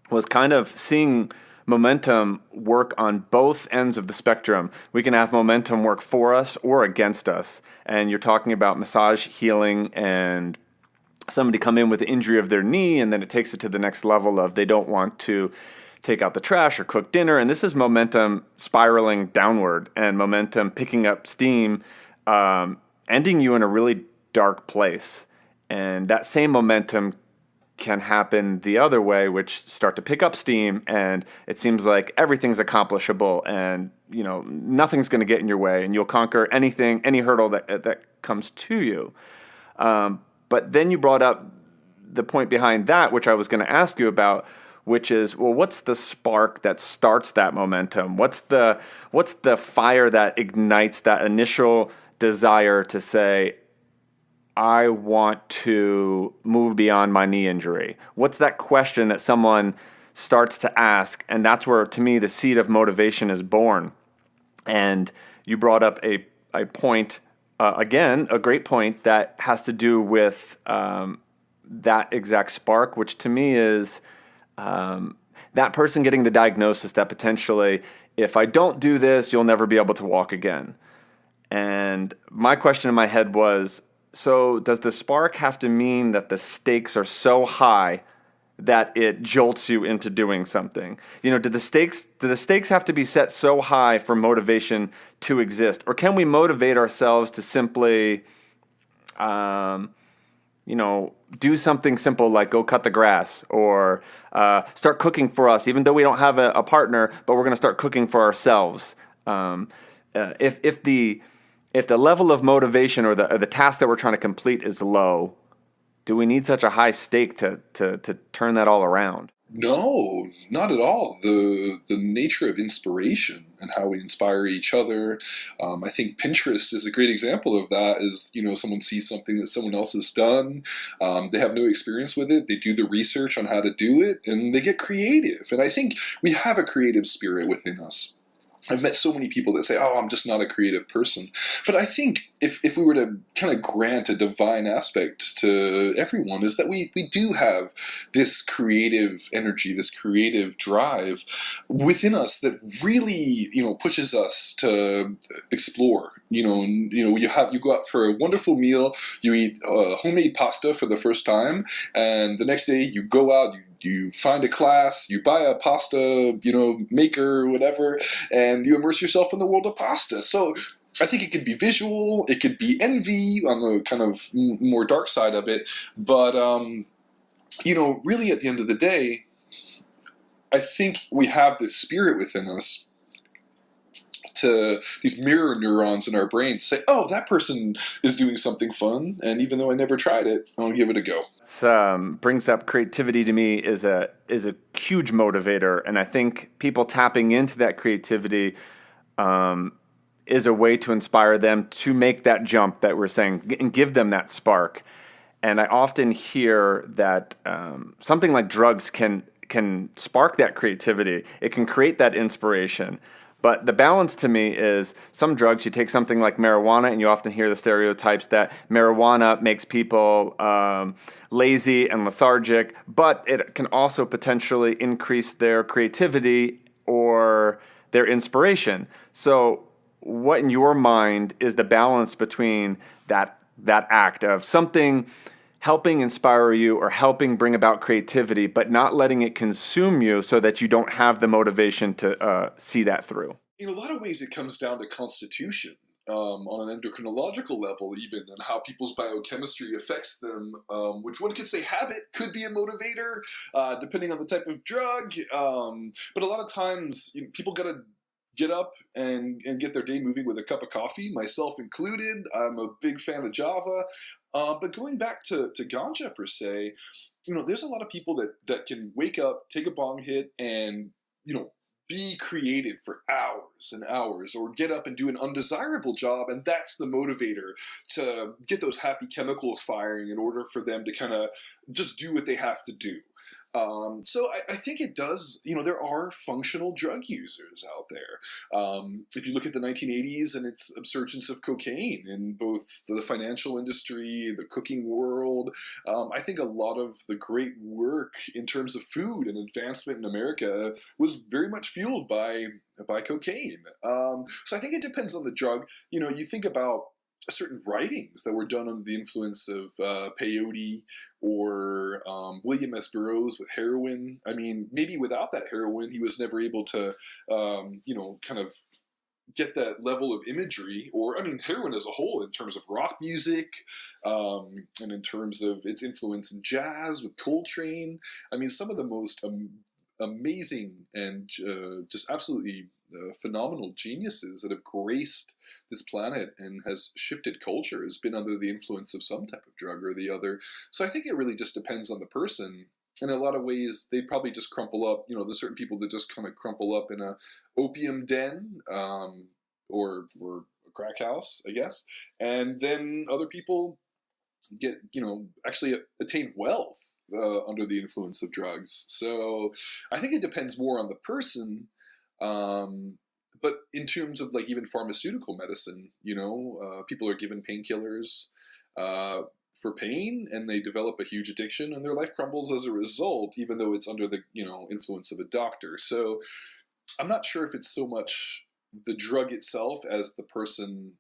was kind of seeing momentum work on both ends of the spectrum. We can have momentum work for us or against us. And you're talking about massage healing and somebody come in with an injury of their knee, and then it takes it to the next level of they don't want to take out the trash or cook dinner. And this is momentum spiraling downward and momentum picking up steam, ending you in a really dark place. And that same momentum can happen the other way, which start to pick up steam, and it seems like everything's accomplishable, and nothing's going to get in your way, and you'll conquer anything, any hurdle that comes to you. But then you brought up the point behind that, which I was going to ask you about, which is, well, what's the spark that starts that momentum? What's the fire that ignites that initial desire to say, I want to move beyond my knee injury? What's that question that someone starts to ask? And that's where, to me, the seed of motivation is born. And you brought up a point, again, a great point that has to do with that exact spark, which to me is that person getting the diagnosis that potentially, if I don't do this, you'll never be able to walk again. And my question in my head was, so does the spark have to mean that the stakes are so high that it jolts you into doing something? Do the stakes have to be set so high for motivation to exist? Or can we motivate ourselves to simply, do something simple like go cut the grass or start cooking for us, even though we don't have a partner, but we're going to start cooking for ourselves? If the level of motivation or the task that we're trying to complete is low, do we need such a high stake to turn that all around? No, not at all. The nature of inspiration and how we inspire each other. I think Pinterest is a great example of that. Is someone sees something that someone else has done, they have no experience with it, they do the research on how to do it, and they get creative. And I think we have a creative spirit within us. I've met so many people that say, oh, I'm just not a creative person. But I think if we were to kind of grant a divine aspect to everyone, is that we do have this creative energy, this creative drive within us that really, pushes us to explore. You go out for a wonderful meal, you eat homemade pasta for the first time, and the next day you go out, you find a class, you buy a pasta, maker or whatever, and you immerse yourself in the world of pasta. So I think it could be visual, it could be envy on the kind of more dark side of it, but really at the end of the day, I think we have this spirit within us, to these mirror neurons in our brains say, oh, that person is doing something fun, and even though I never tried it, I'll give it a go. Brings up creativity to me is a huge motivator, and I think people tapping into that creativity is a way to inspire them to make that jump that we're saying and give them that spark. And I often hear that something like drugs can spark that creativity. It can create that inspiration. But the balance to me is some drugs, you take something like marijuana, and you often hear the stereotypes that marijuana makes people lazy and lethargic, but it can also potentially increase their creativity or their inspiration. So what in your mind is the balance between that act of something helping inspire you or helping bring about creativity, but not letting it consume you so that you don't have the motivation to see that through? In a lot of ways, it comes down to constitution. On an endocrinological level, even, and how people's biochemistry affects them, which one could say habit could be a motivator, depending on the type of drug. But a lot of times, people gotta get up and get their day moving with a cup of coffee, myself included. I'm a big fan of Java. But going back to ganja per se, there's a lot of people that can wake up, take a bong hit, and, be creative for hours and hours, or get up and do an undesirable job, and that's the motivator to get those happy chemicals firing in order for them to kind of just do what they have to do. So I think it does, there are functional drug users out there. If you look at the 1980s and its upsurgence of cocaine in both the financial industry, the cooking world, I think a lot of the great work in terms of food and advancement in America was very much fueled by cocaine. So I think it depends on the drug. You think about certain writings that were done under the influence of peyote or William S. Burroughs with heroin. I mean, maybe without that heroin, he was never able to, kind of get that level of imagery, or I mean, heroin as a whole, in terms of rock music, and in terms of its influence in jazz with Coltrane. I mean, some of the most amazing and just absolutely phenomenal geniuses that have graced this planet and has shifted culture has been under the influence of some type of drug or the other. So I think it really just depends on the person. In a lot of ways, they probably just crumple up. There's certain people that just kind of crumple up in a opium den, or a crack house, I guess. And then other people get, actually attain wealth under the influence of drugs. So I think it depends more on the person. But in terms of like even pharmaceutical medicine, people are given painkillers for pain, and they develop a huge addiction, and their life crumbles as a result, even though it's under the influence of a doctor. So I'm not sure if it's so much the drug itself as the person.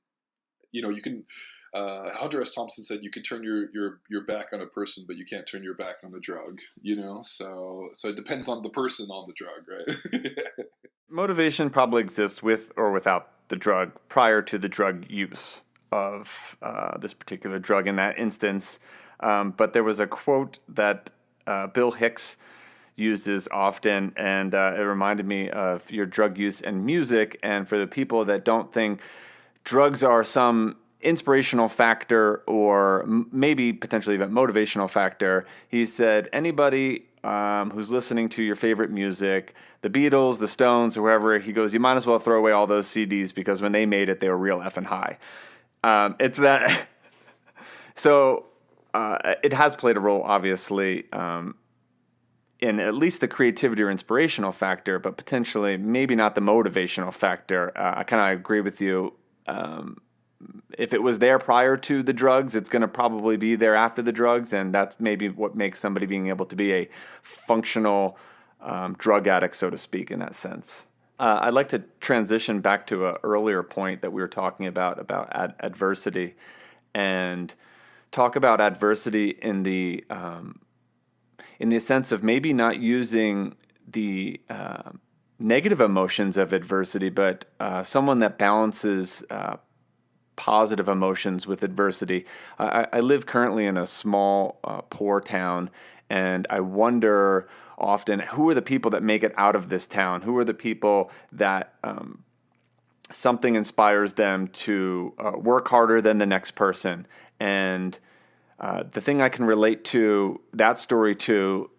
You can. Hunter S. Thompson said you can turn your back on a person, but you can't turn your back on the drug. So it depends on the person on the drug, right? Motivation probably exists with or without the drug prior to the drug use of this particular drug in that instance. But there was a quote that Bill Hicks uses often, and it reminded me of your drug use and music. And for the people that don't think drugs are some inspirational factor or maybe potentially even motivational factor, he said anybody who's listening to your favorite music, the Beatles, the Stones, or whoever, he goes, you might as well throw away all those CDs because when they made it, they were real effing high. It's that. So it has played a role, obviously, in at least the creativity or inspirational factor, but potentially maybe not the motivational factor. I kind of agree with you. If it was there prior to the drugs, it's going to probably be there after the drugs, and that's maybe what makes somebody being able to be a functional drug addict, so to speak, in that sense. I'd like to transition back to an earlier point that we were talking about adversity, and talk about adversity in the sense of maybe not using the negative emotions of adversity, but someone that balances positive emotions with adversity. I live currently in a small, poor town, and I wonder often who are the people that make it out of this town? Who are the people that something inspires them to work harder than the next person? And the thing I can relate to that story to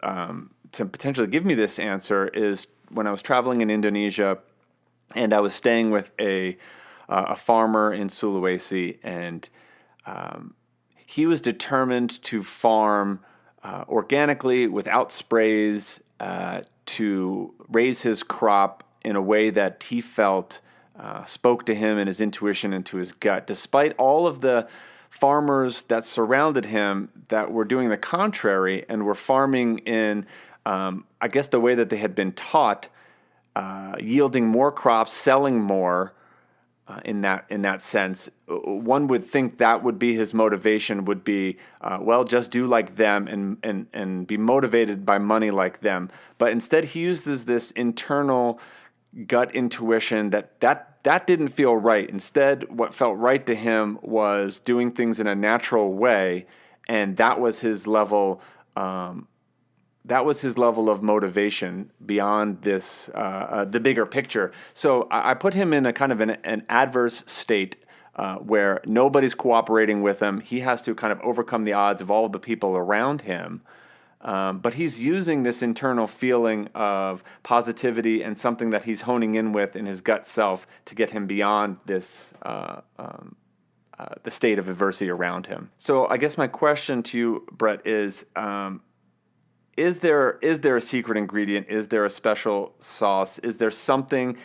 potentially give me this answer is when I was traveling in Indonesia, and I was staying with a farmer in Sulawesi, and he was determined to farm organically without sprays to raise his crop in a way that he felt spoke to him and his intuition and to his gut, despite all of the farmers that surrounded him that were doing the contrary and were farming in, I guess, the way that they had been taught, yielding more crops, selling more. In that sense, one would think that would be his motivation. Would be, well, just do like them and be motivated by money like them. But instead, he uses this internal gut intuition that didn't feel right. Instead, what felt right to him was doing things in a natural way, and that was his level. That was his level of motivation beyond this, the bigger picture. So I put him in a kind of an adverse state where nobody's cooperating with him. He has to kind of overcome the odds of all of the people around him. But he's using this internal feeling of positivity and something that he's honing in with in his gut self to get him beyond this the state of adversity around him. So I guess my question to you, Brett, is is there a secret ingredient? Is there a special sauce? Is there something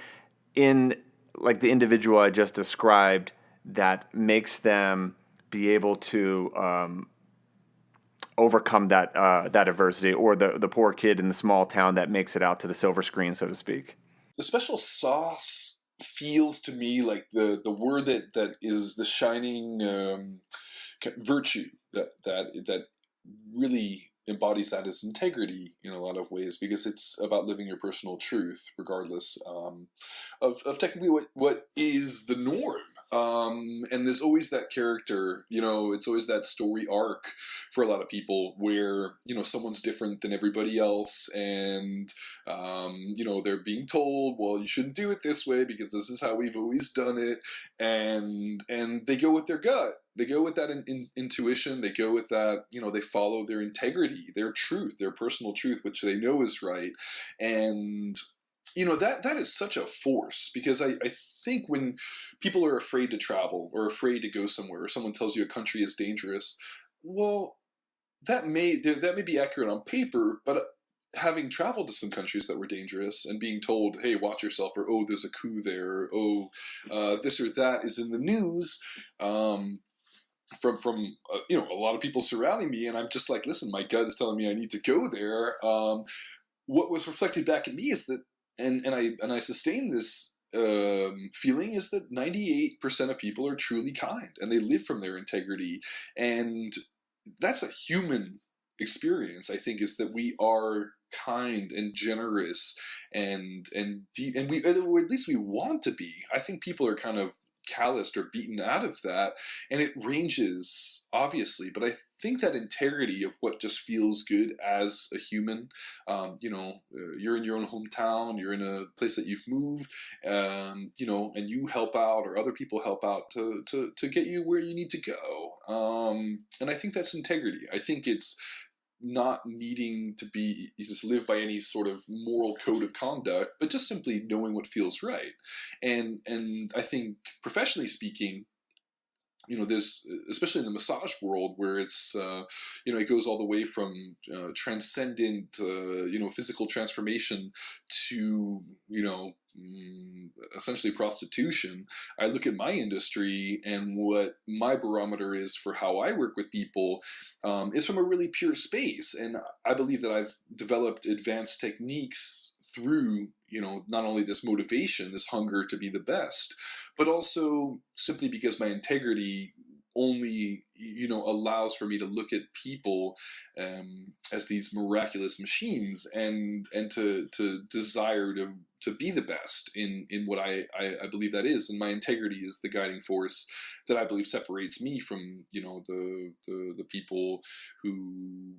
in like the individual I just described that makes them be able to overcome that adversity, or the poor kid in the small town that makes it out to the silver screen, so to speak? The special sauce feels to me like the word that is the shining virtue that really embodies that is integrity in a lot of ways, because it's about living your personal truth regardless of technically what is the norm. And there's always that character, it's always that story arc for a lot of people where, someone's different than everybody else, and they're being told, well, you shouldn't do it this way because this is how we've always done it, and they go with their gut. They go with that intuition. They go with that, they follow their integrity, their truth, their personal truth, which they know is right. And, that is such a force, because I think when people are afraid to travel or afraid to go somewhere, or someone tells you a country is dangerous, well, that may be accurate on paper, but having traveled to some countries that were dangerous and being told, hey, watch yourself, or oh, there's a coup there, or oh, this or that is in the news, from a lot of people surrounding me, and I'm just like, listen, my gut is telling me I need to go there. What was reflected back at me is that, and I sustain this feeling, is that 98% of people are truly kind and they live from their integrity, and that's a human experience. I think is that we are kind and generous and deep, and or at least we want to be. I think people are kind of calloused or beaten out of that, and it ranges obviously, but I think that integrity of what just feels good as a human, you're in your own hometown, you're in a place that you've moved, and you help out, or other people help out to get you where you need to go, and I think that's integrity. I think it's not needing to be, you just live by any sort of moral code of conduct, but just simply knowing what feels right. And I think professionally speaking, there's, especially in the massage world, where it's it goes all the way from transcendent physical transformation to essentially prostitution. I look at my industry, and what my barometer is for how I work with people is from a really pure space, and I believe that I've developed advanced techniques through not only this motivation, this hunger to be the best, but also simply because my integrity only allows for me to look at people as these miraculous machines, and to desire to be the best in what I believe that is, and my integrity is the guiding force that I believe separates me from the people who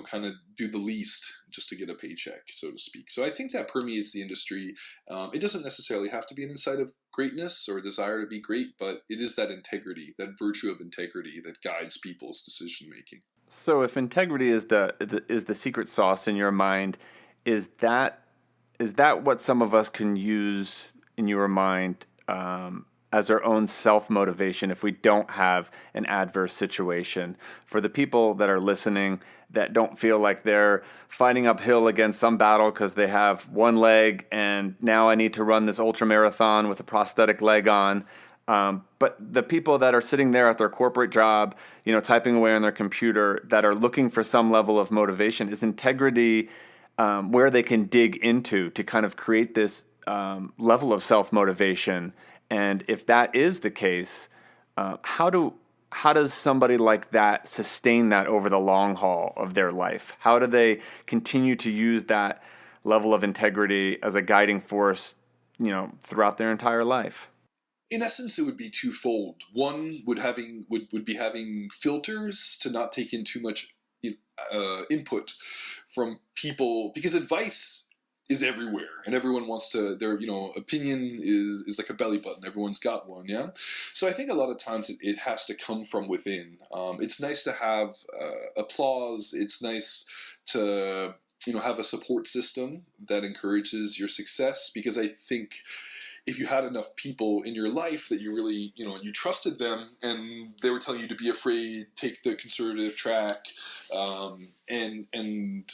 kind of do the least just to get a paycheck, so to speak. So I think that permeates the industry. It doesn't necessarily have to be an insight of greatness or a desire to be great, but it is that integrity, that virtue of integrity, that guides people's decision making. So if integrity is the secret sauce in your mind, is that what some of us can use in your mind, as our own self motivation if we don't have an adverse situation? For the people that are listening that don't feel like they're fighting uphill against some battle because they have one leg and now I need to run this ultra marathon with a prosthetic leg on. But the people that are sitting there at their corporate job, typing away on their computer, that are looking for some level of motivation, is integrity where they can dig into to kind of create this level of self-motivation? And if that is the case, how does somebody like that sustain that over the long haul of their life? How do they continue to use that level of integrity as a guiding force, throughout their entire life? In essence, it would be twofold. One would be having filters to not take in too much input from people, because advice is everywhere, and everyone wants to, their opinion is like a belly button. Everyone's got one, yeah. So I think a lot of times it has to come from within. It's nice to have applause. It's nice to have a support system that encourages your success, because I think if you had enough people in your life that you really, you trusted them, and they were telling you to be afraid, take the conservative track, and